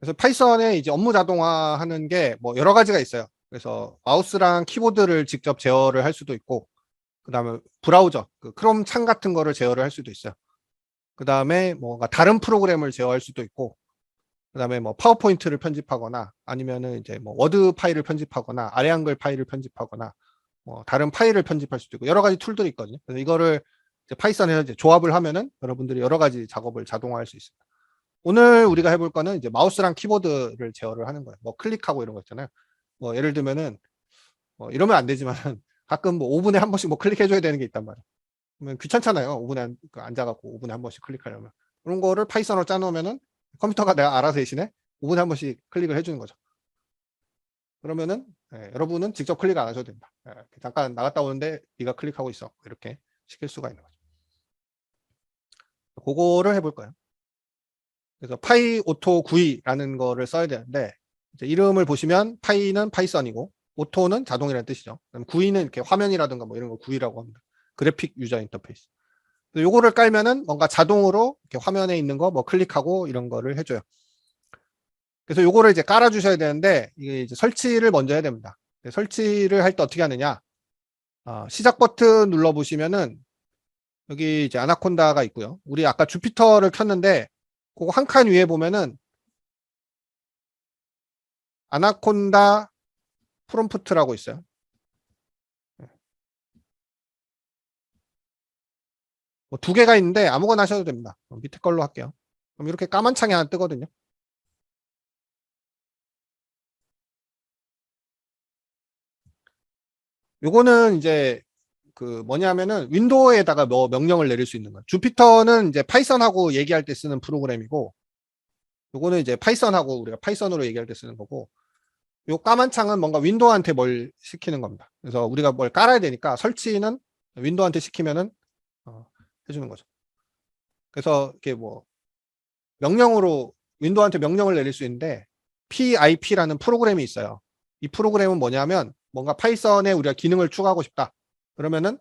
그래서 파이썬에 이제 업무 자동화하는 게 뭐 여러 가지가 있어요. 그래서 마우스랑 키보드를 직접 제어를 할 수도 있고, 그 다음에 브라우저, 그 크롬 창 같은 거를 제어를 할 수도 있어요. 그 다음에 뭔가 다른 프로그램을 제어할 수도 있고, 그 다음에 뭐 파워포인트를 편집하거나 아니면은 이제 뭐 워드 파일을 편집하거나 아래 한글 파일을 편집하거나 뭐 다른 파일을 편집할 수도 있고 여러 가지 툴들이 있거든요. 그래서 이거를 이제 파이썬에서 이제 조합을 하면은 여러분들이 여러 가지 작업을 자동화할 수 있습니다. 오늘 우리가 해볼 거는 이제 마우스랑 키보드를 제어를 하는 거예요. 뭐 클릭하고 이런 거 있잖아요. 뭐 예를 들면은 뭐 이러면 안 되지만 가끔 뭐 5분에 한 번씩 뭐 클릭해줘야 되는 게 있단 말이에요. 그러면 귀찮잖아요. 5분에 앉아갖고 5분에 한 번씩 클릭하려면. 그런 거를 파이썬으로 짜놓으면은 컴퓨터가 내가 알아서 대신에 5분에 한 번씩 클릭을 해주는 거죠. 그러면은 여러분은 직접 클릭 안 하셔도 됩니다. 잠깐 나갔다 오는데 네가 클릭하고 있어. 이렇게 시킬 수가 있는 거죠. 그거를 해볼 거예요. 그래서 파이 오토 구이라는 거를 써야 되는데 이제 이름을 보시면 파이는 파이썬이고 오토는 자동이라는 뜻이죠. 구이는 이렇게 화면이라든가 뭐 이런 거 구이라고 합니다. 그래픽 유저 인터페이스. 요거를 깔면은 뭔가 자동으로 이렇게 화면에 있는 거 뭐 클릭하고 이런 거를 해줘요. 그래서 요거를 이제 깔아 주셔야 되는데 이게 이제 설치를 먼저 해야 됩니다. 설치를 할 때 어떻게 하느냐? 시작 버튼 눌러 보시면은 여기 이제 아나콘다가 있고요. 우리 아까 주피터를 켰는데 그거 한 칸 위에 보면은 아나콘다 프롬프트라고 있어요. 뭐 두 개가 있는데 아무거나 하셔도 됩니다. 밑에 걸로 할게요. 그럼 이렇게 까만 창이 하나 뜨거든요. 요거는 이제 그 뭐냐면은 윈도우에다가 뭐 명령을 내릴 수 있는 거예요. 주피터는 이제 파이썬하고 얘기할 때 쓰는 프로그램이고 요거는 이제 파이썬하고 우리가 파이썬으로 얘기할 때 쓰는 거고 요 까만 창은 뭔가 윈도우한테 뭘 시키는 겁니다. 그래서 우리가 뭘 깔아야 되니까 설치는 윈도우한테 시키면은 해주는 거죠. 그래서 이게 뭐 명령으로 윈도우한테 명령을 내릴 수 있는데 PIP라는 프로그램이 있어요. 이 프로그램은 뭐냐면 뭔가 파이썬에 우리가 기능을 추가하고 싶다. 그러면은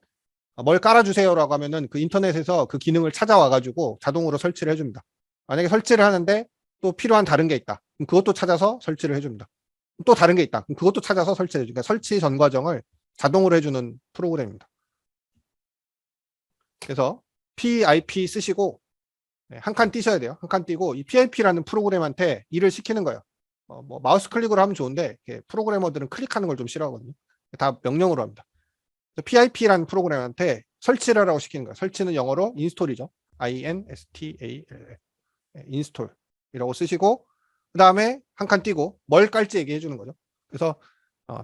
뭘 깔아주세요라고 하면은 그 인터넷에서 그 기능을 찾아와 가지고 자동으로 설치를 해줍니다. 만약에 설치를 하는데 또 필요한 다른 게 있다. 그럼 그것도 찾아서 설치를 해줍니다. 또 다른 게 있다. 그럼 그것도 찾아서 설치해줍니다. 그러니까 설치 전 과정을 자동으로 해주는 프로그램입니다. 그래서 PIP 쓰시고 한 칸 띄셔야 돼요. 한 칸 띄고 이 PIP라는 프로그램한테 일을 시키는 거예요. 뭐 마우스 클릭으로 하면 좋은데 프로그래머들은 클릭하는 걸 좀 싫어하거든요. 다 명령으로 합니다. PIP라는 프로그램한테 설치를 하라고 시키는 거예요. 설치는 영어로 인스톨이죠. INSTAL 인스톨이라고 쓰시고 그 다음에 한 칸 띄고 뭘 깔지 얘기해 주는 거죠. 그래서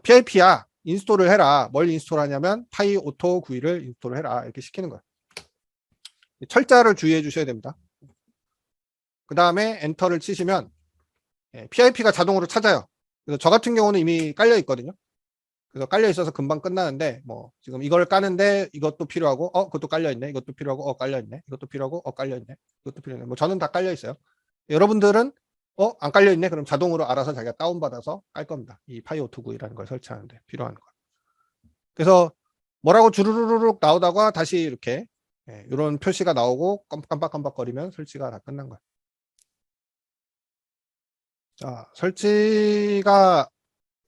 PIP야 인스톨을 해라. 뭘 인스톨하냐면 파이 오토 구이를 인스톨을 해라 이렇게 시키는 거예요. 철자를 주의해 주셔야 됩니다. 그 다음에 엔터를 치시면 PIP가 자동으로 찾아요. 그래서 저 같은 경우는 이미 깔려 있거든요. 그래서 깔려 있어서 금방 끝나는데 뭐 지금 이걸 까는데 이것도 필요하고 그것도 깔려 있네. 이것도 필요하고 깔려 있네. 이것도 필요하고 깔려 있네. 이것도 필요하네. 뭐 저는 다 깔려 있어요. 여러분들은 안 깔려 있네. 그럼 자동으로 알아서 자기가 다운 받아서 깔 겁니다. 이 파이오토구이라는 걸 설치하는데 필요한 거. 그래서 뭐라고 주르르륵 나오다가 다시 이렇게 이런 표시가 나오고 깜빡깜빡거리면 설치가 다 끝난 거예요. 자, 설치가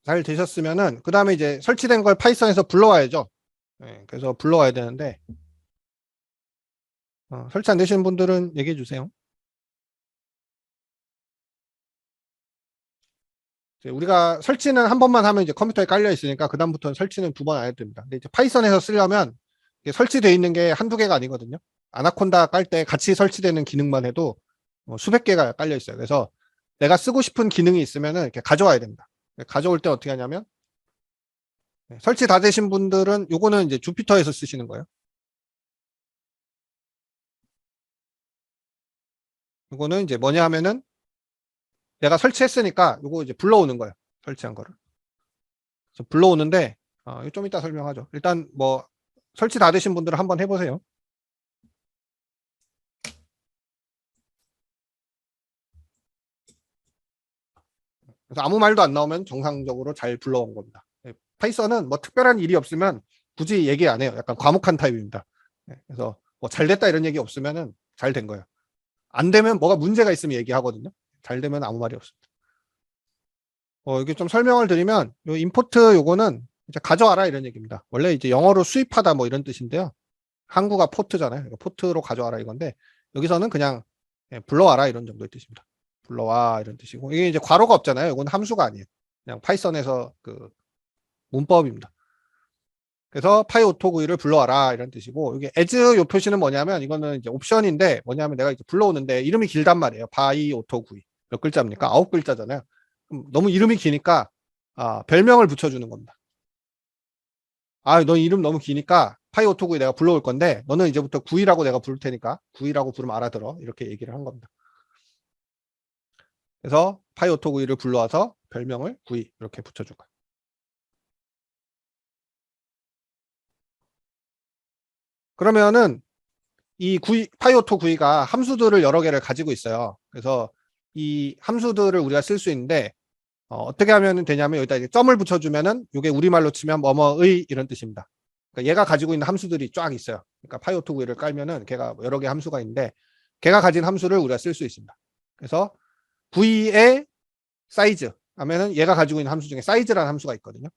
잘 되셨으면은 그 다음에 이제 설치된 걸 파이썬에서 불러와야죠. 그래서 불러와야 되는데 설치 안 되시는 분들은 얘기해 주세요. 우리가 설치는 한 번만 하면 이제 컴퓨터에 깔려 있으니까 그 다음부터는 설치는 두 번 안 해도 됩니다. 근데 이제 파이썬에서 쓰려면 설치되어 있는 게 한두 개가 아니거든요. 아나콘다 깔 때 같이 설치되는 기능만 해도 수백 개가 깔려 있어요. 그래서 내가 쓰고 싶은 기능이 있으면은 이렇게 가져와야 됩니다. 가져올 때 어떻게 하냐면 설치 다 되신 분들은 요거는 이제 주피터에서 쓰시는 거예요. 요거는 이제 뭐냐 하면은 내가 설치했으니까 요거 이제 불러오는 거예요. 설치한 거를. 그래서 불러오는데 좀 이따 설명하죠. 일단 뭐 설치 다 되신 분들은 한번 해보세요. 그래서 아무 말도 안 나오면 정상적으로 잘 불러온 겁니다. 파이썬은 뭐 특별한 일이 없으면 굳이 얘기 안 해요. 약간 과묵한 타입입니다. 그래서 뭐 잘 됐다 이런 얘기 없으면은 잘 된 거예요. 안 되면 뭐가 문제가 있으면 얘기하거든요. 잘 되면 아무 말이 없습니다. 이게 좀 설명을 드리면 요 임포트 요거는 이제 가져와라 이런 얘기입니다. 원래 이제 영어로 수입하다 뭐 이런 뜻인데요. 항구가 포트잖아요. 포트로 가져와라 이건데 여기서는 그냥 불러와라 이런 정도의 뜻입니다. 불러와 이런 뜻이고 이게 이제 괄호가 없잖아요. 이건 함수가 아니에요. 그냥 파이썬에서 그 문법입니다. 그래서 파이오토9를 불러와라 이런 뜻이고 이게 as 요 표시는 뭐냐면 이거는 이제 옵션인데 뭐냐면 내가 이제 불러오는데 이름이 길단 말이에요. 파이오토9. 몇 글자입니까? 9글자잖아요. 너무 이름이 기니까 별명을 붙여주는 겁니다. 너 이름 너무 기니까 파이오토9 내가 불러올 건데 너는 이제부터 9이라고 내가 부를 테니까 9이라고 부르면 알아들어 이렇게 얘기를 한 겁니다. 그래서 파이오토9를 불러와서 별명을 9이 이렇게 붙여준 거예요. 그러면은 이 파이오토9가 함수들을 여러 개를 가지고 있어요. 그래서 이 함수들을 우리가 쓸 수 있는데 어떻게 하면 되냐면 여기다 이제 점을 붙여주면은 이게 우리말로 치면 뭐뭐의 이런 뜻입니다. 그러니까 얘가 가지고 있는 함수들이 쫙 있어요. 그러니까 파이오토9를 깔면은 걔가 여러 개 함수가 있는데 걔가 가진 함수를 우리가 쓸 수 있습니다. 그래서 V의 사이즈 하면은 얘가 가지고 있는 함수 중에 사이즈라는 함수가 있거든요.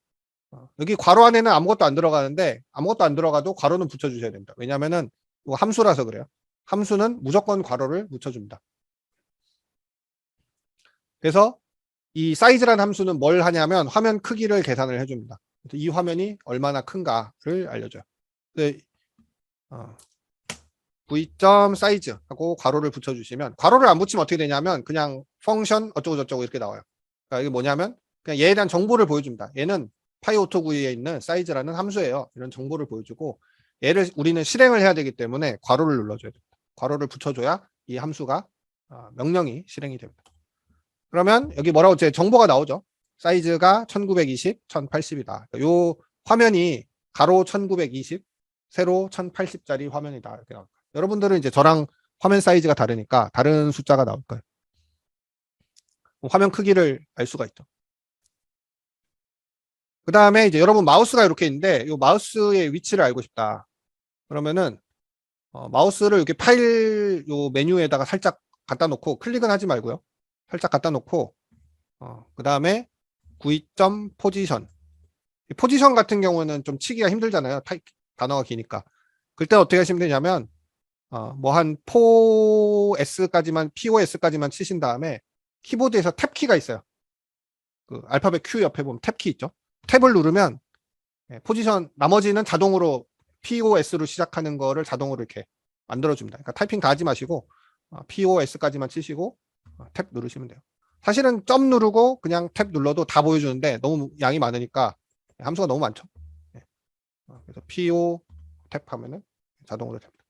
여기 괄호 안에는 아무것도 안 들어가는데 아무것도 안 들어가도 괄호는 붙여주셔야 됩니다. 왜냐하면은 이거 함수라서 그래요. 함수는 무조건 괄호를 붙여줍니다. 그래서 이 사이즈라는 함수는 뭘 하냐면 화면 크기를 계산을 해줍니다. 그래서 이 화면이 얼마나 큰가를 알려줘요. v.size 하고 괄호를 붙여주시면 괄호를 안 붙이면 어떻게 되냐면 그냥 펑션 어쩌고 저쩌고 이렇게 나와요. 그러니까 이게 뭐냐면 그냥 얘에 대한 정보를 보여줍니다. 얘는 파이오토9에 있는 사이즈라는 함수예요. 이런 정보를 보여주고 얘를 우리는 실행을 해야 되기 때문에 괄호를 눌러줘야 됩니다. 괄호를 붙여줘야 이 함수가 명령이 실행이 됩니다. 그러면 여기 뭐라고 제 정보가 나오죠. 사이즈가 1920, 1080이다. 요 화면이 가로 1920, 세로 1080짜리 화면이다. 이렇게 나옵니다. 여러분들은 이제 저랑 화면 사이즈가 다르니까 다른 숫자가 나올 거예요. 화면 크기를 알 수가 있죠. 그 다음에 이제 여러분 마우스가 이렇게 있는데 이 마우스의 위치를 알고 싶다. 그러면은 마우스를 이렇게 파일 요 메뉴에다가 살짝 갖다 놓고 클릭은 하지 말고요. 살짝 갖다 놓고 그 다음에 9점 포지션. 포지션 같은 경우는 좀 치기가 힘들잖아요. 단어가 기니까. 그때 어떻게 하시면 되냐면 뭐 한 POS까지만 치신 다음에 키보드에서 탭키가 있어요. 그 알파벳 Q 옆에 보면 탭키 있죠. 탭을 누르면 포지션 나머지는 자동으로 POS로 시작하는 거를 자동으로 이렇게 만들어줍니다. 그러니까 타이핑 다 하지 마시고 POS까지만 치시고 탭 누르시면 돼요. 사실은 점 누르고 그냥 탭 눌러도 다 보여주는데 너무 양이 많으니까 함수가 너무 많죠. 그래서 PO 탭 하면은 자동으로 됩니다.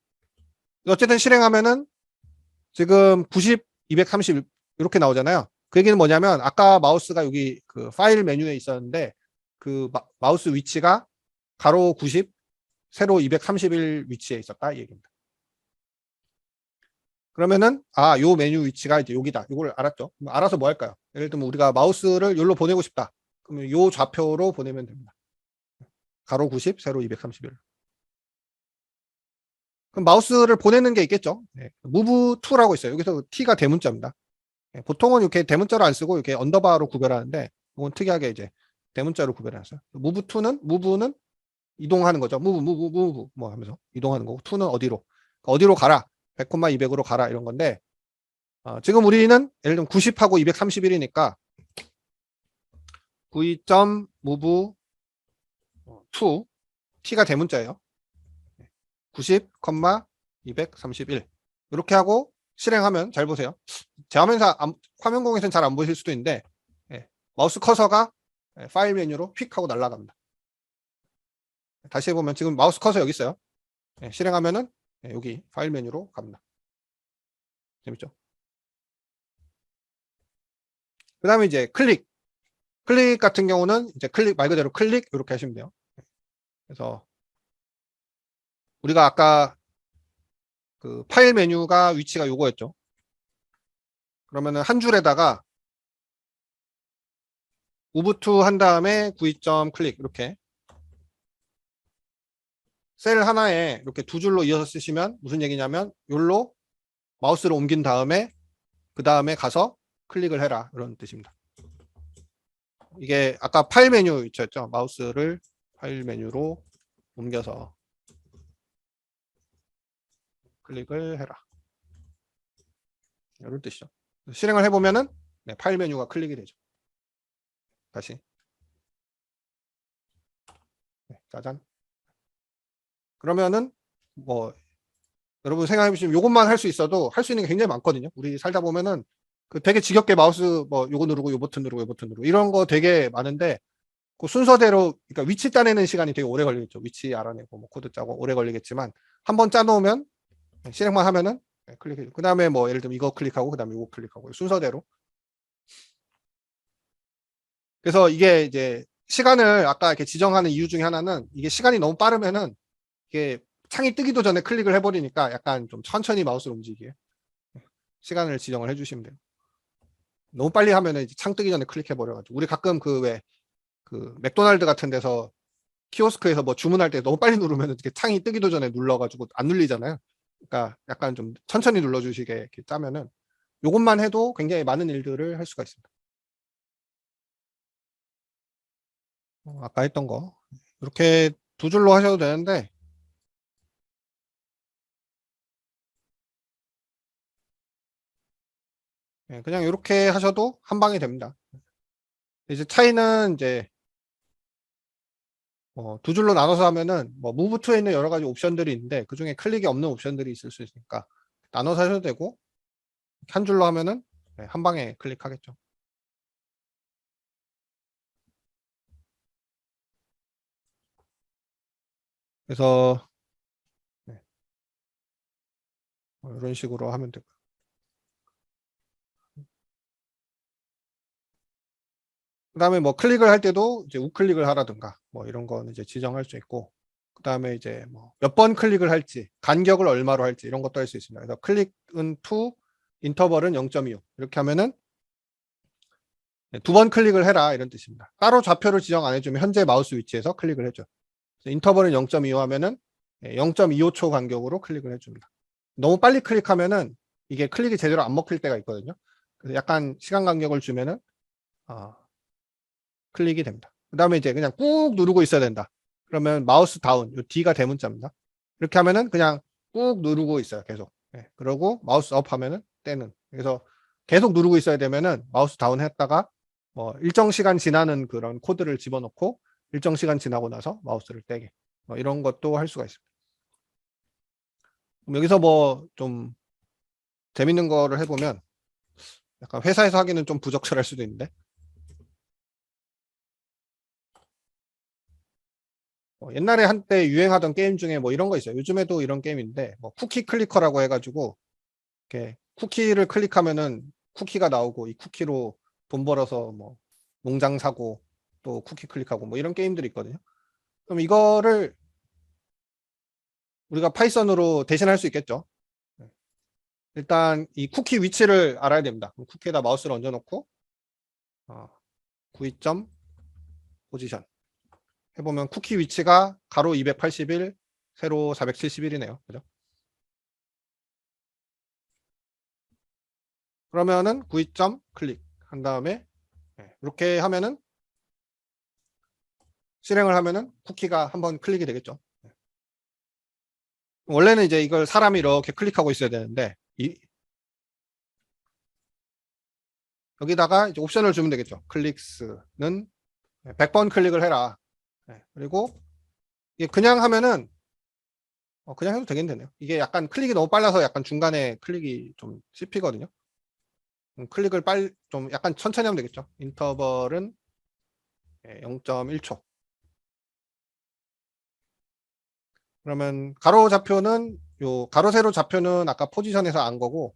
어쨌든 실행하면은 지금 90, 230 이렇게 나오잖아요. 그 얘기는 뭐냐면 아까 마우스가 여기 그 파일 메뉴에 있었는데 그 마우스 위치가 가로 90, 세로 231 위치에 있었다 이 얘기입니다. 그러면은 요 메뉴 위치가 이제 여기다. 이걸 알았죠? 알아서 뭐 할까요? 예를 들면 우리가 마우스를 여기로 보내고 싶다. 그러면 요 좌표로 보내면 됩니다. 가로 90, 세로 231. 그럼 마우스를 보내는 게 있겠죠? 네. move to라고 있어요. 여기서 t가 대문자입니다. 네. 보통은 이렇게 대문자로 안 쓰고 이렇게 언더바로 구별하는데 이건 특이하게 이제 대문자로 구별해놨어요. move는 이동하는 거죠. move 뭐 하면서 이동하는 거고 to는 어디로 가라. 100, 200으로 가라 이런 건데 지금 우리는 예를 들면 90하고 231이니까 9.move to t가 대문자예요. 90, 231 이렇게 하고 실행하면 잘 보세요. 제 화면 공에서는 잘 안 보실 수도 있는데 마우스 커서가 파일 메뉴로 휙 하고 날아갑니다. 다시 해보면 지금 마우스 커서 여기 있어요. 실행하면은 여기 파일 메뉴로 갑니다. 재밌죠? 그 다음에 이제 클릭 같은 경우는 이제 말 그대로 클릭 이렇게 하시면 돼요. 그래서 우리가 아까 그 파일 메뉴가 위치가 요거였죠. 그러면은 한 줄에다가 우부투 한 다음에 9점 클릭 이렇게 셀 하나에 이렇게 두 줄로 이어서 쓰시면 무슨 얘기냐면 여기로 마우스를 옮긴 다음에 그 다음에 가서 클릭을 해라 이런 뜻입니다. 이게 아까 파일 메뉴 위치였죠. 마우스를 파일 메뉴로 옮겨서 클릭을 해라. 이런 뜻이죠. 실행을 해보면은 네, 파일 메뉴가 클릭이 되죠. 다시. 네, 짜잔. 그러면은 뭐 여러분 생각해 보시면 이것만 할 수 있어도 할 수 있는 게 굉장히 많거든요. 우리 살다 보면은 그 되게 지겹게 마우스 뭐 요거 누르고 요 버튼 누르고 요 버튼 누르고 이런 거 되게 많은데 그 순서대로 그러니까 위치 따내는 시간이 되게 오래 걸리겠죠. 위치 알아내고 뭐 코드 짜고 오래 걸리겠지만 한번 짜놓으면 실행만 하면은 클릭해. 그 다음에 뭐 예를 들면 이거 클릭하고 그 다음에 이거 클릭하고 순서대로. 그래서 이게 이제 시간을 아까 이렇게 지정하는 이유 중에 하나는 이게 시간이 너무 빠르면은 이게 창이 뜨기도 전에 클릭을 해버리니까 약간 좀 천천히 마우스를 움직이게 시간을 지정을 해주시면 돼요. 너무 빨리 하면은 이제 창 뜨기 전에 클릭해버려가지고 우리 가끔 그 왜 그 맥도날드 같은 데서 키오스크에서 뭐 주문할 때 너무 빨리 누르면 이렇게 창이 뜨기도 전에 눌러가지고 안 눌리잖아요. 그러니까 약간 좀 천천히 눌러주시게 이렇게 짜면은 이것만 해도 굉장히 많은 일들을 할 수가 있습니다. 아까 했던 거 이렇게 두 줄로 하셔도 되는데 그냥 이렇게 하셔도 한 방에 됩니다. 이제 차이는 이제 두 줄로 나눠서 하면은 뭐 무브 툴에 있는 여러 가지 옵션들이 있는데 그 중에 클릭이 없는 옵션들이 있을 수 있으니까 나눠서 하셔도 되고 한 줄로 하면은 한 방에 클릭하겠죠. 그래서 이런 식으로 하면 되고. 그 다음에 뭐 클릭을 할 때도 이제 우클릭을 하라든가 뭐 이런 거는 이제 지정할 수 있고 그 다음에 이제 뭐 몇 번 클릭을 할지 간격을 얼마로 할지 이런 것도 할 수 있습니다. 그래서 클릭은 2, 인터벌은 0.25 이렇게 하면은 두 번 클릭을 해라 이런 뜻입니다. 따로 좌표를 지정 안 해주면 현재 마우스 위치에서 클릭을 해줘. 인터벌은 0.25 하면은 0.25초 간격으로 클릭을 해줍니다. 너무 빨리 클릭하면은 이게 클릭이 제대로 안 먹힐 때가 있거든요. 그래서 약간 시간 간격을 주면은 클릭이 됩니다. 그 다음에 이제 그냥 꾹 누르고 있어야 된다. 그러면 마우스 다운, 요 D가 대문자입니다. 이렇게 하면은 그냥 꾹 누르고 있어요. 계속. 그러고 마우스 업 하면은 떼는. 그래서 계속 누르고 있어야 되면은 마우스 다운 했다가 뭐 일정 시간 지나는 그런 코드를 집어넣고 일정 시간 지나고 나서 마우스를 떼게. 뭐 이런 것도 할 수가 있습니다. 그럼 여기서 뭐 좀 재밌는 거를 해보면 약간 회사에서 하기는 좀 부적절할 수도 있는데 옛날에 한때 유행하던 게임 중에 뭐 이런 거 있어요. 요즘에도 이런 게임인데 뭐 쿠키 클리커라고 해가지고 이렇게 쿠키를 클릭하면은 쿠키가 나오고 이 쿠키로 돈 벌어서 뭐 농장 사고 또 쿠키 클릭하고 뭐 이런 게임들이 있거든요. 그럼 이거를 우리가 파이썬으로 대신할 수 있겠죠. 일단 이 쿠키 위치를 알아야 됩니다. 쿠키에다 마우스를 얹어놓고 92점 포지션 해보면 쿠키 위치가 가로 281, 세로 471이네요. 그죠? 그러면은 92점 클릭 한 다음에 이렇게 하면은 실행을 하면은 쿠키가 한번 클릭이 되겠죠. 원래는 이제 이걸 사람이 이렇게 클릭하고 있어야 되는데 여기다가 이제 옵션을 주면 되겠죠. 클릭스는 100번 클릭을 해라. 그리고 이게 그냥 하면은 그냥 해도 되긴 되네요. 이게 약간 클릭이 너무 빨라서 약간 중간에 클릭이 좀 씹히거든요. 클릭을 좀 약간 천천히 하면 되겠죠. 인터벌은 0.1초. 그러면 가로 좌표는 요 가로 세로 좌표는 아까 포지션에서 안 거고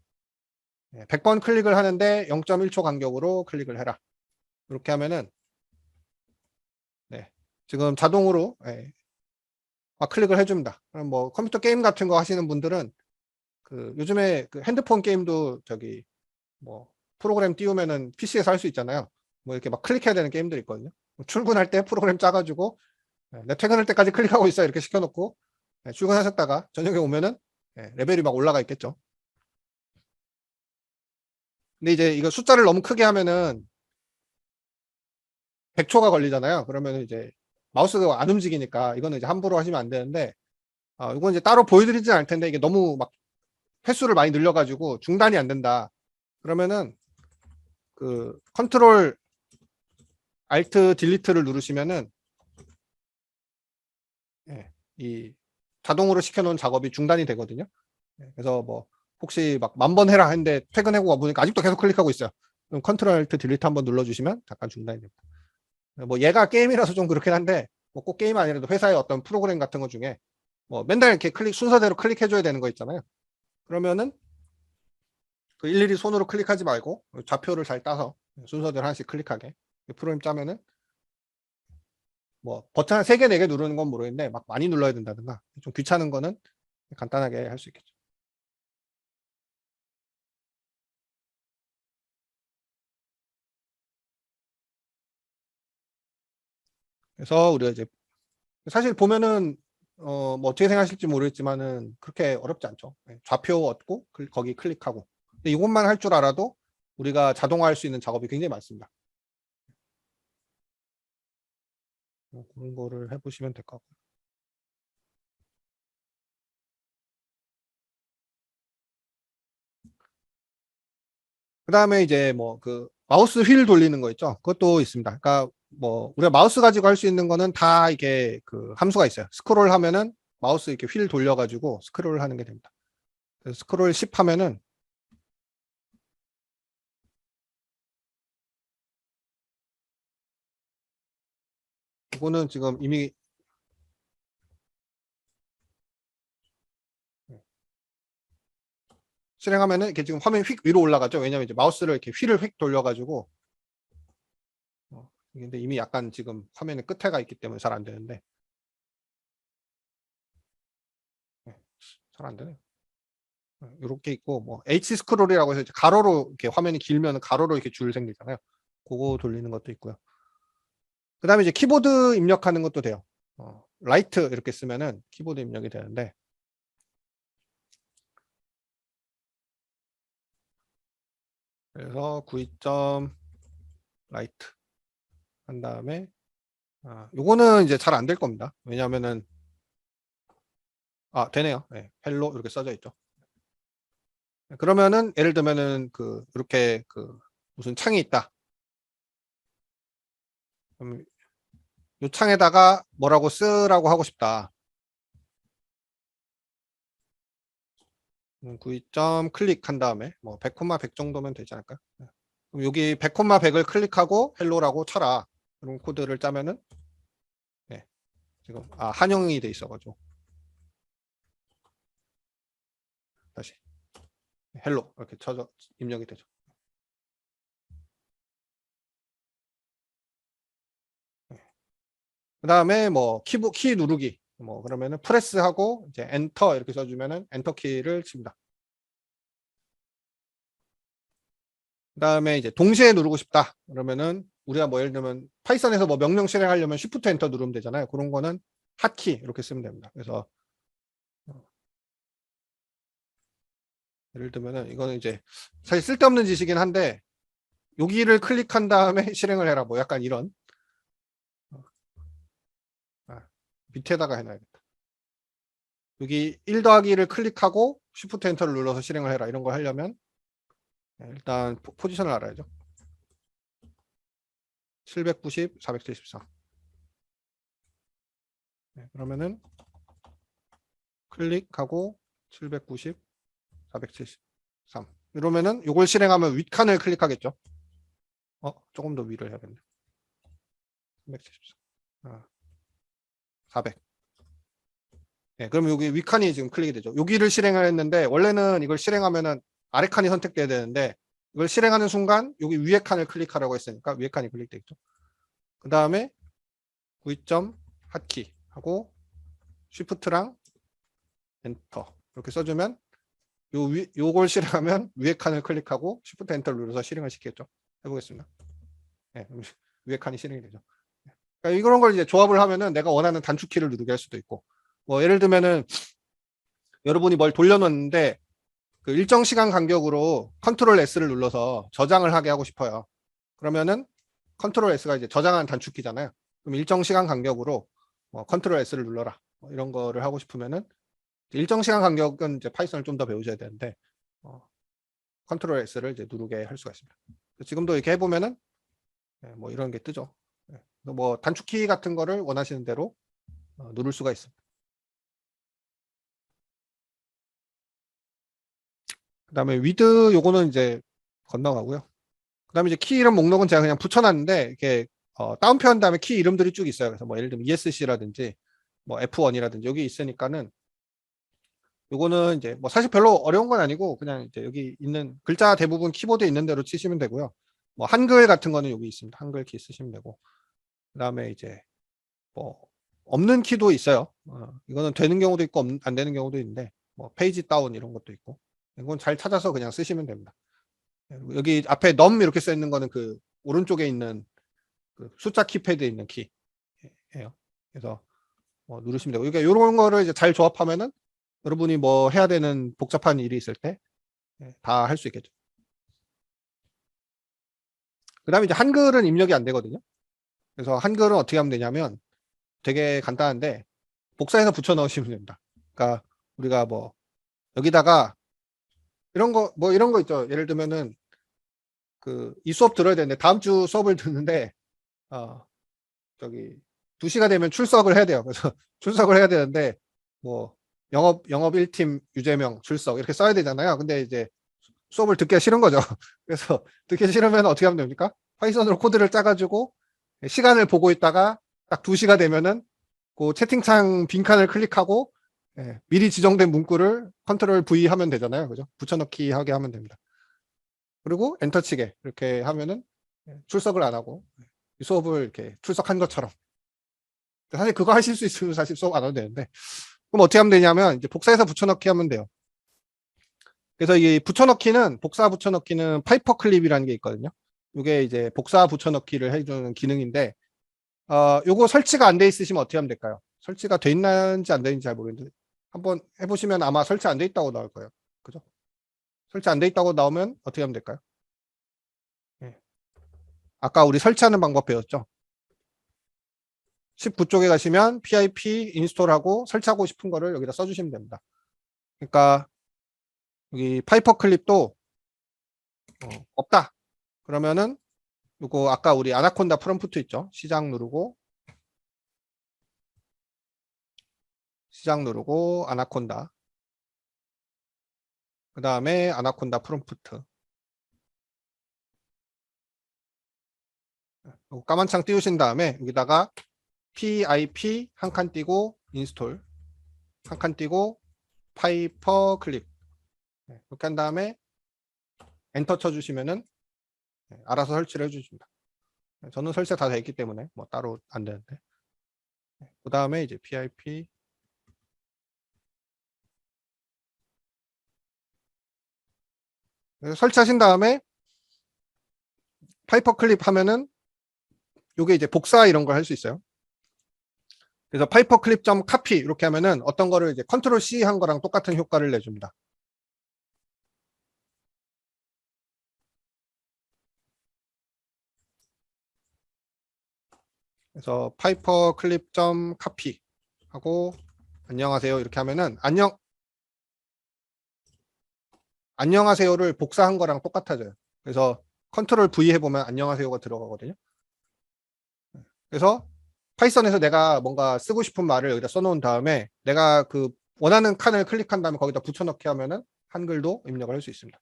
100번 클릭을 하는데 0.1초 간격으로 클릭을 해라. 이렇게 하면은 지금 자동으로 클릭을 해줍니다. 그럼 뭐 컴퓨터 게임 같은 거 하시는 분들은 그 요즘에 그 핸드폰 게임도 저기 뭐 프로그램 띄우면은 PC에서 할 수 있잖아요. 뭐 이렇게 막 클릭해야 되는 게임들이 있거든요. 출근할 때 프로그램 짜가지고 내 퇴근할 때까지 클릭하고 있어 이렇게 시켜놓고 출근하셨다가 저녁에 오면은 레벨이 막 올라가 있겠죠. 근데 이제 이거 숫자를 너무 크게 하면은 100초가 걸리잖아요. 그러면 이제 마우스가 안 움직이니까 이거는 이제 함부로 하시면 안 되는데, 이건 이제 따로 보여드리진 않을 텐데 이게 너무 막 횟수를 많이 늘려가지고 중단이 안 된다. 그러면은 그 컨트롤 알트 딜리트를 누르시면은 이 자동으로 시켜놓은 작업이 중단이 되거든요. 그래서 뭐 혹시 막 10,000번 해라 했는데 퇴근하고 와보니까 아직도 계속 클릭하고 있어요. 그럼 컨트롤 알트 딜리트 한번 눌러주시면 잠깐 중단이 됩니다. 뭐 얘가 게임이라서 좀 그렇긴 한데 뭐 꼭 게임 아니라도 회사의 어떤 프로그램 같은 것 중에 뭐 맨날 이렇게 순서대로 클릭해줘야 되는 거 있잖아요. 그러면은 그 일일이 손으로 클릭하지 말고 좌표를 잘 따서 순서대로 하나씩 클릭하게 프로그램 짜면은 뭐 버튼 한 3개, 4개 누르는 건 모르겠는데 막 많이 눌러야 된다든가 좀 귀찮은 거는 간단하게 할 수 있겠죠. 그래서 우리가 이제 사실 보면은 뭐 어떻게 생각하실지 모르겠지만은 그렇게 어렵지 않죠. 좌표 얻고 거기 클릭하고. 근데 이것만 할 줄 알아도 우리가 자동화할 수 있는 작업이 굉장히 많습니다. 그런 거를 해보시면 될 것 같고요. 그 다음에 이제 뭐 그 마우스 휠 돌리는 거 있죠. 그것도 있습니다. 그러니까 뭐 우리가 마우스 가지고 할 수 있는 거는 다 이게 그 함수가 있어요. 스크롤 하면은 마우스 이렇게 휠 돌려가지고 스크롤 하는 게 됩니다. 그래서 스크롤 10 하면은 이거는 지금 이미 실행하면은 이렇게 지금 화면이 휙 위로 올라가죠. 왜냐면 이제 마우스를 이렇게 휠을 휙 돌려가지고 근데 이미 약간 지금 화면의 끝에가 있기 때문에 잘 안 되는데 잘 안 되네요. 이렇게 있고 뭐 H 스크롤이라고 해서 이제 가로로 이렇게 화면이 길면 가로로 이렇게 줄 생기잖아요. 그거 돌리는 것도 있고요. 그다음에 이제 키보드 입력하는 것도 돼요. 라이트 이렇게 쓰면은 키보드 입력이 되는데 그래서 92점 라이트 한 다음에 요거는 이제 잘 안 될 겁니다. 왜냐하면은 되네요. 네, 헬로 이렇게 써져 있죠. 그러면은 예를 들면은 그 이렇게 그 무슨 창이 있다. 그럼 요 창에다가 뭐라고 쓰라고 하고 싶다. 92점 클릭한 다음에 뭐 100,100 정도면 되지 않을까요? 그럼 여기 100,100을 클릭하고 헬로라고 쳐라. 그럼 코드를 짜면은 네, 지금 한영이 돼 있어가지고 다시 헬로 이렇게 쳐져 입력이 되죠. 그 다음에 뭐 키 누르기 뭐 그러면은 프레스하고 이제 엔터 이렇게 써주면은 엔터 키를 칩니다. 그 다음에 이제 동시에 누르고 싶다 그러면은 우리가 뭐 예를 들면 파이썬에서 뭐 명령 실행하려면 쉬프트 엔터 누르면 되잖아요. 그런 거는 핫키 이렇게 쓰면 됩니다. 그래서 예를 들면은 이거는 이제 사실 쓸데없는 지식이긴 한데 여기를 클릭한 다음에 실행을 해라 뭐 약간 이런 밑에다가 해놔야겠다. 여기 1 더하기를 클릭하고 쉬프트 엔터를 눌러서 실행을 해라 이런 걸 하려면 일단 포지션을 알아야죠. 790, 474. 그러면은 클릭하고 790, 473. 이러면은 이걸 실행하면 윗칸을 클릭하겠죠. 조금 더 위로 해야겠네. 374. 400. 네, 그럼 여기 윗칸이 지금 클릭이 되죠. 여기를 실행을 했는데 원래는 이걸 실행하면은 아래 칸이 선택돼야 되는데 이걸 실행하는 순간 여기 위에 칸을 클릭하라고 했으니까 위에 칸이 클릭되겠죠. 그 다음에 9점 핫키 하고 쉬프트랑 엔터 이렇게 써주면 요걸 실행하면 위에 칸을 클릭하고 쉬프트 엔터를 눌러서 실행을 시키겠죠. 해보겠습니다. 네, 위에 칸이 실행이 되죠. 그러니까 이런 걸 이제 조합을 하면은 내가 원하는 단축키를 누르게 할 수도 있고 뭐 예를 들면은 여러분이 뭘 돌려놓는데 그 일정 시간 간격으로 컨트롤 S를 눌러서 저장을 하게 하고 싶어요. 그러면은 컨트롤 S가 이제 저장한 단축키잖아요. 그럼 일정 시간 간격으로 컨트롤 S를 눌러라. 이런 거를 하고 싶으면은 일정 시간 간격은 이제 파이썬을 좀 더 배우셔야 되는데 컨트롤 S를 이제 누르게 할 수가 있습니다. 지금도 이렇게 해보면은 뭐 이런 게 뜨죠. 뭐 단축키 같은 거를 원하시는 대로 누를 수가 있습니다. 그다음에 위드 요거는 이제 건너가고요. 그다음에 이제 키 이름 목록은 제가 그냥 붙여놨는데 이렇게 다운표 한 다음에 키 이름들이 쭉 있어요. 그래서 뭐 예를 들면 ESC라든지 뭐 F1이라든지 여기 있으니까는 요거는 이제 뭐 사실 별로 어려운 건 아니고 그냥 이제 여기 있는 글자 대부분 키보드에 있는 대로 치시면 되고요. 뭐 한글 같은 거는 여기 있습니다. 한글 키 쓰시면 되고 그다음에 이제 뭐 없는 키도 있어요. 이거는 되는 경우도 있고 안 되는 경우도 있는데 뭐 페이지 다운 이런 것도 있고 이건 잘 찾아서 그냥 쓰시면 됩니다. 여기 앞에 num 이렇게 써 있는 거는 그 오른쪽에 있는 그 숫자 키패드에 있는 키예요. 그래서 누르시면 되고 그러니까 이런 거를 이제 잘 조합하면은 여러분이 뭐 해야 되는 복잡한 일이 있을 때 다 할 수 있겠죠. 그다음에 이제 한글은 입력이 안 되거든요. 그래서 한글은 어떻게 하면 되냐면 되게 간단한데 복사해서 붙여 넣으시면 됩니다. 그러니까 우리가 뭐 여기다가 이런 거 뭐 이런 거 있죠. 예를 들면은 그 이 수업 들어야 되는데 다음 주 수업을 듣는데 저기 2시가 되면 출석을 해야 돼요. 그래서 출석을 해야 되는데 뭐 영업 1팀 유재명 출석 이렇게 써야 되잖아요. 근데 이제 수업을 듣기가 싫은 거죠. 그래서 듣기 싫으면 어떻게 하면 됩니까? 파이썬으로 코드를 짜가지고 시간을 보고 있다가 딱 2시가 되면은 그 채팅창 빈칸을 클릭하고 미리 지정된 문구를 컨트롤 V 하면 되잖아요. 그죠? 붙여넣기 하게 하면 됩니다. 그리고 엔터 치게 이렇게 하면은 출석을 안 하고 수업을 이렇게 출석한 것처럼. 사실 그거 하실 수 있으면 사실 수업 안 해도 되는데 그럼 어떻게 하면 되냐면 이제 복사해서 붙여넣기 하면 돼요. 그래서 이 붙여넣기는 복사 붙여넣기는 파이퍼 클립이라는 게 있거든요. 이게 이제 복사 붙여넣기를 해주는 기능인데 요거 설치가 안 돼 있으시면 어떻게 하면 될까요? 설치가 돼 있는지 안 돼 있는지 잘 모르겠는데 한번 해보시면 아마 설치 안 돼 있다고 나올 거예요. 그죠? 설치 안 돼 있다고 나오면 어떻게 하면 될까요? 아까 우리 설치하는 방법 배웠죠? 19쪽에 가시면 pip 인스톨하고 설치하고 싶은 거를 여기다 써주시면 됩니다. 그러니까 여기 파이퍼 클립도 없다. 그러면은 요거 아까 우리 아나콘다 프롬프트 있죠? 시작 누르고 아나콘다. 그 다음에 아나콘다 프롬프트. 까만 창 띄우신 다음에 여기다가 pip 한 칸 띄고 인스톨 한 칸 띄고 파이퍼 클립 이렇게 한 다음에 엔터 쳐주시면은 알아서 설치를 해주십니다. 저는 설치가 다 되어 있기 때문에 뭐 따로 안 되는데 그 다음에 이제 pip 설치하신 다음에 파이퍼 클립 하면은 요게 이제 복사 이런 걸 할 수 있어요. 그래서 파이퍼 클립 점 카피 이렇게 하면은 어떤 거를 이제 컨트롤 C 한 거랑 똑같은 효과를 내줍니다. 그래서 파이퍼 클립 점 카피 하고 안녕하세요 이렇게 하면은 안녕하세요를 복사한 거랑 똑같아져요. 그래서 컨트롤 V 해보면 안녕하세요가 들어가거든요. 그래서 파이썬에서 내가 뭔가 쓰고 싶은 말을 여기다 써놓은 다음에 내가 그 원하는 칸을 클릭한 다음에 거기다 붙여넣기 하면은 한글도 입력을 할 수 있습니다.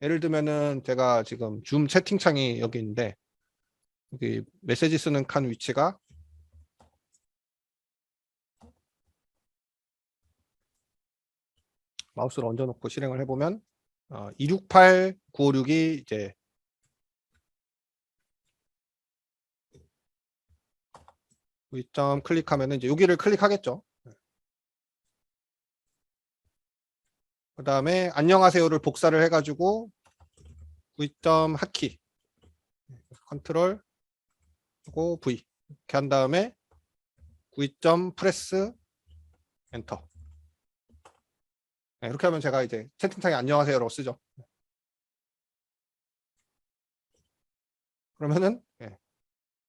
예를 들면은 제가 지금 줌 채팅창이 여기 있는데 여기 메시지 쓰는 칸 위치가 마우스를 얹어놓고 실행을 해보면 268956이 이제 점 클릭하면은 이제 여기를 클릭하겠죠. 그 다음에 안녕하세요를 복사를 해가지고 V.점 핫키 컨트롤 하고 V 이렇게 한 다음에 V.점 프레스 엔터 이렇게 하면 제가 이제 채팅창에 안녕하세요라고 쓰죠. 그러면은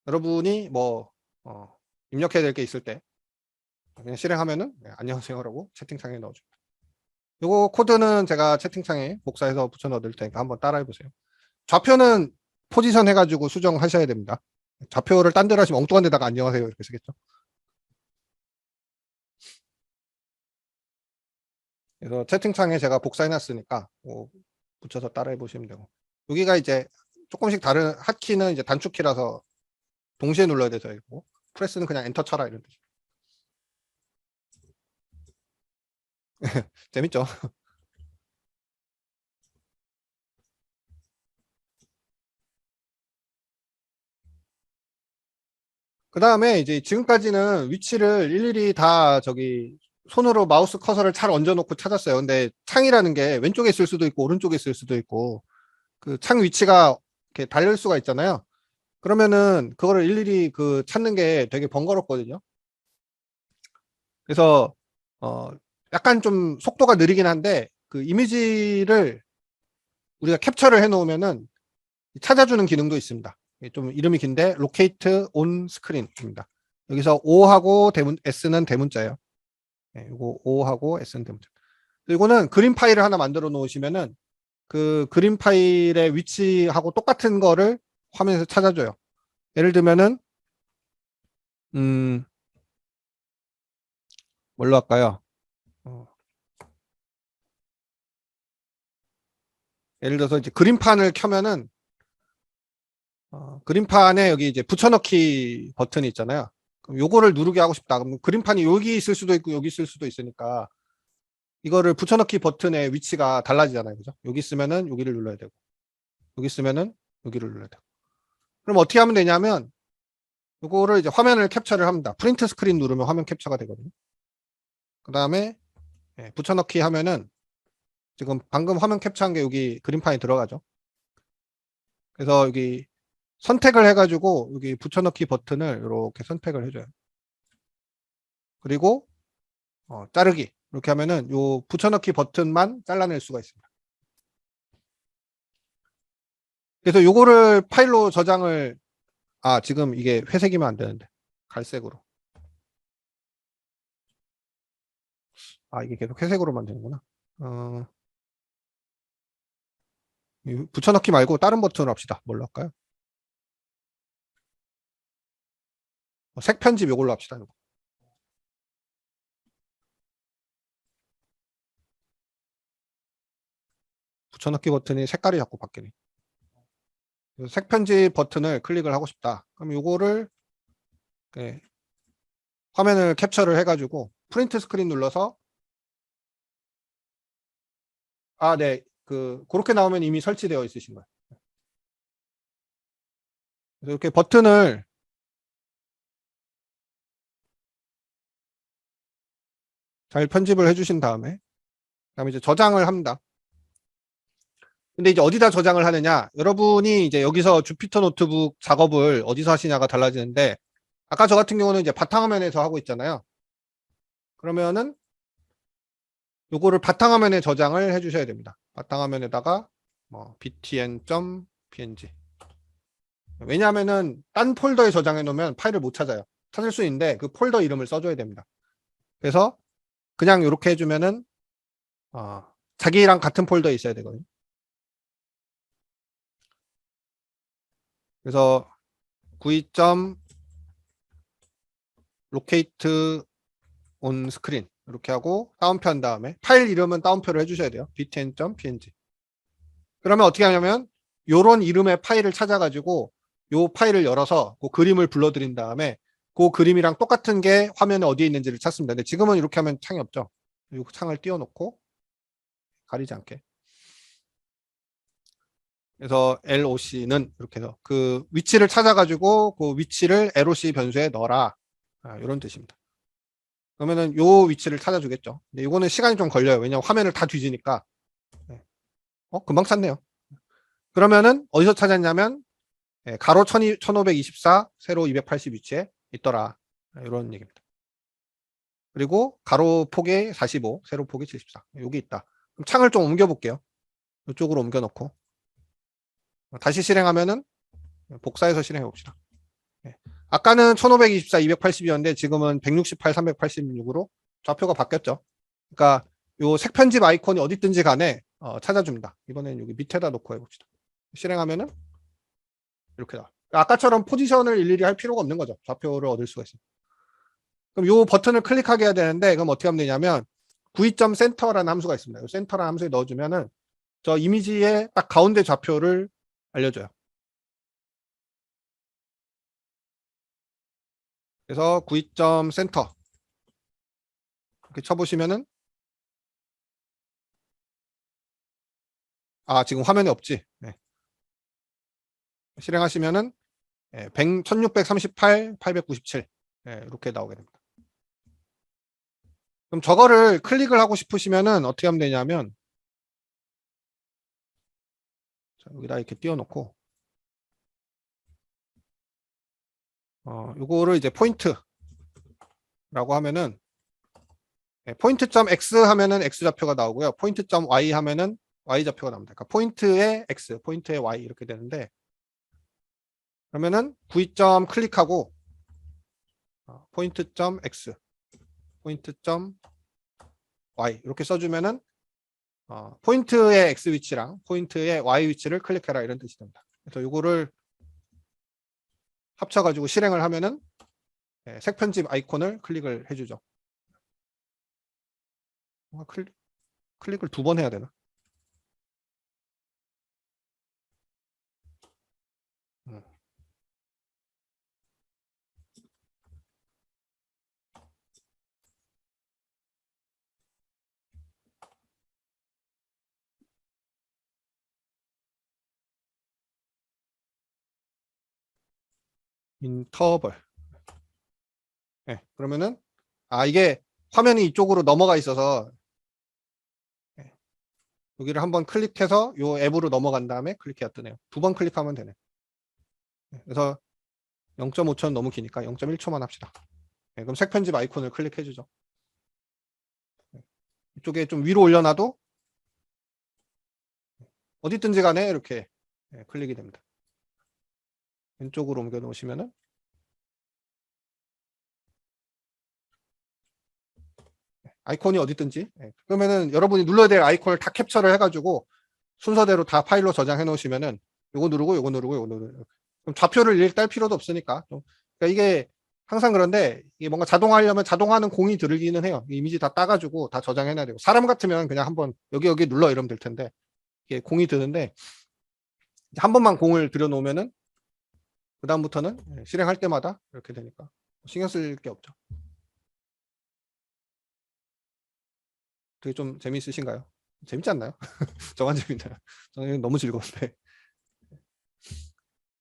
여러분이 뭐 입력해야 될 게 있을 때 그냥 실행하면은 안녕하세요라고 채팅창에 넣어줍니다. 요거 코드는 제가 채팅창에 복사해서 붙여 넣을 테니까 한번 따라해 보세요. 좌표는 포지션 해가지고 수정하셔야 됩니다. 좌표를 딴 데로 하시면 엉뚱한 데다가 안녕하세요 이렇게 쓰겠죠. 그래서 채팅창에 제가 복사해 놨으니까 붙여서 따라해 보시면 되고, 여기가 이제 조금씩 다른 핫키는 이제 단축키라서 동시에 눌러야 돼서 있고, 프레스는 그냥 엔터 쳐라 이런 뜻. 재밌죠? 그 다음에 이제 지금까지는 위치를 일일이 다 손으로 마우스 커서를 잘 얹어놓고 찾았어요. 근데 창이라는 게 왼쪽에 있을 수도 있고 오른쪽에 있을 수도 있고 그 창 위치가 이렇게 다를 수가 있잖아요. 그러면은 그거를 일일이 찾는 게 되게 번거롭거든요. 그래서 약간 좀 속도가 느리긴 한데 그 이미지를 우리가 캡처를 해 놓으면은 찾아주는 기능도 있습니다. 좀 이름이 긴데 Locate on Screen입니다. 여기서 O하고 S는 대문자예요. 이거 O하고 S는 대문자. 이거는 그림 파일을 하나 만들어 놓으시면은 그 그림 파일의 위치하고 똑같은 거를 화면에서 찾아줘요. 예를 들면은 뭘로 할까요? 예를 들어서 이제 그림판을 켜면은 그림판에 여기 이제 붙여넣기 버튼이 있잖아요. 그럼 요거를 누르게 하고 싶다. 그럼 그림판이 여기 있을 수도 있고 여기 있을 수도 있으니까 이거를 붙여넣기 버튼의 위치가 달라지잖아요. 그죠? 여기 있으면은 여기를 눌러야 되고 여기 있으면은 여기를 눌러야 되고. 그럼 어떻게 하면 되냐면 요거를 이제 화면을 캡처를 합니다. 프린트 스크린 누르면 화면 캡처가 되거든요. 그 다음에 붙여넣기 하면은 지금 방금 화면 캡처한 게 여기 그림판에 들어가죠. 그래서 여기 선택을 해가지고 여기 붙여넣기 버튼을 이렇게 선택을 해줘요. 그리고 자르기 이렇게 하면은 요 붙여넣기 버튼만 잘라낼 수가 있습니다. 그래서 요거를 파일로 저장을 지금 이게 회색이면 안 되는데 갈색으로 이게 계속 회색으로만 되는구나. 붙여넣기 말고 다른 버튼을 합시다. 뭘로 할까요? 색 편집 요걸로 합시다. 요거. 붙여넣기 버튼이 색깔이 자꾸 바뀌네. 색 편집 버튼을 클릭을 하고 싶다. 그럼 요거를 화면을 캡처를 해가지고 프린트 스크린 눌러서 네. 그렇게 나오면 이미 설치되어 있으신 거예요. 그래서 이렇게 버튼을 잘 편집을 해주신 다음에 그다음에 이제 저장을 합니다. 근데 이제 어디다 저장을 하느냐? 여러분이 이제 여기서 주피터 노트북 작업을 어디서 하시냐가 달라지는데 아까 저 같은 경우는 이제 바탕화면에서 하고 있잖아요. 그러면은 요거를 바탕화면에 저장을 해주셔야 됩니다. 바탕화면에다가 btn.png. 왜냐하면은 딴 폴더에 저장해 놓으면 파일을 못 찾아요. 찾을 수 있는데 그 폴더 이름을 써줘야 됩니다. 그래서 그냥 이렇게 해주면은 자기랑 같은 폴더에 있어야 되거든요. 그래서 92. locate on screen 이렇게 하고 다운표 한 다음에 파일 이름은 다운표를 해주셔야 돼요. btn.png. 그러면 어떻게 하냐면 요런 이름의 파일을 찾아가지고 요 파일을 열어서 그 그림을 불러드린 다음에 그 그림이랑 똑같은 게 화면에 어디에 있는지를 찾습니다. 근데 지금은 이렇게 하면 창이 없죠. 이 창을 띄워놓고 가리지 않게. 그래서 LOC는 이렇게 해서 그 위치를 찾아가지고 그 위치를 LOC 변수에 넣어라. 이런 뜻입니다. 그러면은 요 위치를 찾아주겠죠. 근데 이거는 시간이 좀 걸려요. 왜냐면 화면을 다 뒤지니까. 금방 찾네요. 그러면은 어디서 찾았냐면 가로 1524, 세로 280 위치에 있더라. 이런 얘기입니다. 그리고 가로 폭이 45, 세로 폭이 74. 여기 있다. 그럼 창을 좀 옮겨 볼게요. 이쪽으로 옮겨 놓고 다시 실행하면은 복사해서 실행해 봅시다. 아까는 1524, 280이었는데 지금은 168, 386으로 좌표가 바뀌었죠. 그러니까 요 색편집 아이콘이 어디 있든지 간에 찾아줍니다. 이번엔 여기 밑에다 놓고 해봅시다. 실행하면은 이렇게 나와요. 아까처럼 포지션을 일일이 할 필요가 없는 거죠. 좌표를 얻을 수가 있습니다. 그럼 요 버튼을 클릭하게 해야 되는데 그럼 어떻게 하면 되냐면 구이점 센터라는 함수가 있습니다. 이 센터라는 함수에 넣어주면은 저 이미지의 딱 가운데 좌표를 알려줘요. 그래서 구이점 센터 이렇게 쳐보시면은 지금 화면에 없지. 네. 실행하시면은 1638, 897 이렇게 나오게 됩니다. 그럼 저거를 클릭을 하고 싶으시면은 어떻게 하면 되냐면 자, 여기다 이렇게 띄워놓고 요거를 이제 포인트라고 하면은 포인트.점 x 하면은 x 좌표가 나오고요. 포인트.점 y 하면은 y 좌표가 나옵니다. 그러니까 포인트의 x, 포인트의 y 이렇게 되는데 그러면은 9점 클릭하고 포인트.점 x, 포인트.점 y 이렇게 써주면은 포인트의 x 위치랑 포인트의 y 위치를 클릭해라 이런 뜻이 됩니다. 그래서 요거를 합쳐가지고 실행을 하면은 색편집 아이콘을 클릭을 해주죠. 클릭을 2번 해야 되나? 인터벌. 그러면은 이게 화면이 이쪽으로 넘어가 있어서 여기를 한번 클릭해서 요 앱으로 넘어간 다음에 클릭해야 뜨네요. 2번 클릭하면 되네. 그래서 0.5초 너무 기니까 0.1초만 합시다. 그럼 색편집 아이콘을 클릭해 주죠. 이쪽에 좀 위로 올려놔도 어디 있든지 간에 이렇게 클릭이 됩니다. 왼쪽으로 옮겨 놓으시면은 아이콘이 어디 있든지 그러면은 여러분이 눌러야 될 아이콘을 다 캡처를 해가지고 순서대로 다 파일로 저장해 놓으시면은 요거 누르고 요거 누르고 요거 누르고 그럼 좌표를 일일이 딸 필요도 없으니까 그러니까 이게 항상 그런데 이게 뭔가 자동화하려면 자동화는 공이 들기는 해요. 이미지 다 따가지고 다 저장해놔야 되고 사람 같으면 그냥 한번 여기 눌러 이러면 될 텐데 이게 공이 드는데 한 번만 공을 들여놓으면은 그 다음부터는 실행할 때마다 이렇게 되니까 신경 쓸 게 없죠. 되게 좀 재미있으신가요? 재밌지 않나요? 저만 재밌나요? 저는 너무 즐거운데.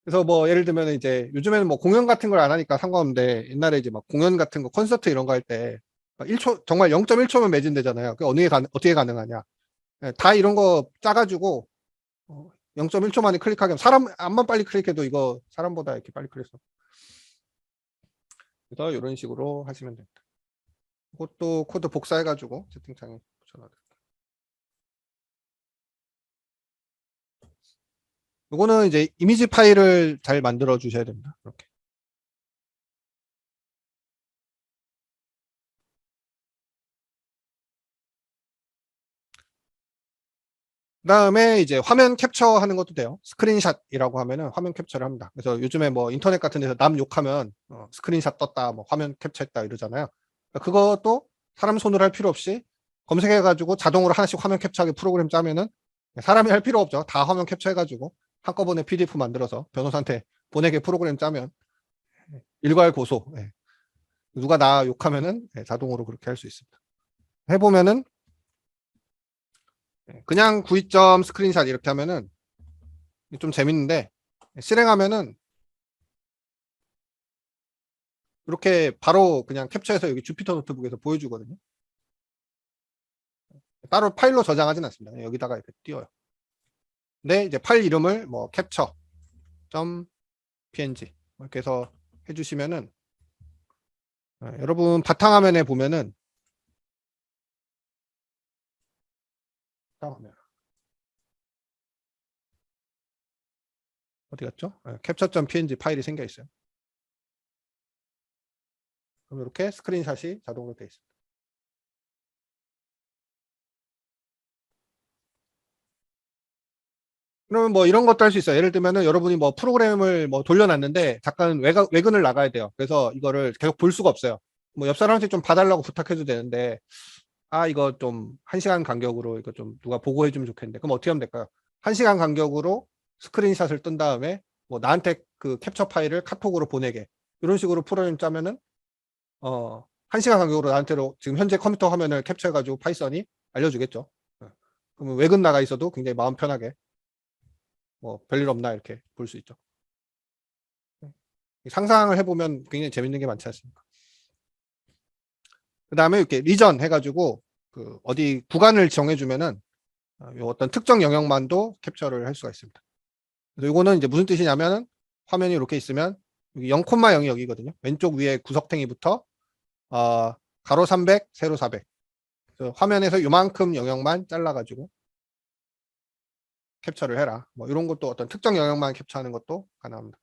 그래서 뭐 예를 들면 이제 요즘에는 뭐 공연 같은 걸 안 하니까 상관없는데 옛날에 이제 막 공연 같은 거 콘서트 이런 거 할 때 1초 정말 0.1초면 매진되잖아요. 그 어떻게 가능하냐? 다 이런 거 짜가지고 0.1초 만에 클릭하게 하면 사람 암만 빨리 클릭해도 이거 사람보다 이렇게 빨리 클릭해서 그래서 이런 식으로 하시면 됩니다. 그것도 코드 복사해가지고 채팅창에 붙여놔드릴게요. 이거는 이제 이미지 파일을 잘 만들어 주셔야 됩니다. 이렇게. 그다음에 이제 화면 capture하는 것도 돼요. 스크린샷이라고 하면은 화면 캡처를 합니다. 그래서 요즘에 뭐 인터넷 같은 데서 남 욕하면 스크린샷 떴다, 뭐 화면 캡처했다 이러잖아요. 그러니까 그것도 사람 손으로 할 필요 없이 검색해가지고 자동으로 하나씩 화면 캡처하기 프로그램 짜면은 사람이 할 필요 없죠. 다 화면 캡처해가지고 한꺼번에 PDF 만들어서 변호사한테 보내게 프로그램 짜면 일괄 고소. 누가 나 욕하면은 자동으로 그렇게 할 수 있습니다. 해보면은 그냥 9점 스크린샷 이렇게 하면은 좀 재밌는데 실행하면은 이렇게 바로 그냥 캡처해서 여기 주피터 노트북에서 보여주거든요. 따로 파일로 저장하진 않습니다. 여기다가 이렇게 띄워요. 근데 이제 파일 이름을 뭐 capture.png 이렇게 해서 해주시면은 여러분 바탕화면에 보면은 어디 갔죠? capture.png 파일이 생겨 있어요. 그럼 이렇게 스크린샷이 자동으로 되어 있습니다. 그러면 뭐 이런 것도 할 수 있어요. 예를 들면은 여러분이 뭐 프로그램을 뭐 돌려놨는데 잠깐 외근을 나가야 돼요. 그래서 이거를 계속 볼 수가 없어요. 뭐 옆 사람한테 좀 봐달라고 부탁해도 되는데, 아, 이거 좀 1시간 간격으로 이거 좀 누가 보고해주면 좋겠는데, 그럼 어떻게 하면 될까요? 1시간 간격으로 스크린샷을 뜬 다음에 뭐 나한테 그 캡처 파일을 카톡으로 보내게, 이런 식으로 프로그램 짜면은 1시간 간격으로 나한테로 지금 현재 컴퓨터 화면을 캡처해가지고 파이썬이 알려주겠죠. 그러면 외근 나가 있어도 굉장히 마음 편하게 뭐 별일 없나 이렇게 볼 수 있죠. 상상을 해보면 굉장히 재밌는 게 많지 않습니까? 그 다음에 이렇게 리전 해가지고 그 어디 구간을 정해주면은 어떤 특정 영역만도 캡처를 할 수가 있습니다. 그래서 이거는 이제 무슨 뜻이냐면은 화면이 이렇게 있으면 여기 0,0이 여기거든요. 왼쪽 위에 구석탱이부터 가로 300, 세로 400. 화면에서 이만큼 영역만 잘라가지고 캡처를 해라. 뭐 이런 것도 어떤 특정 영역만 캡처하는 것도 가능합니다.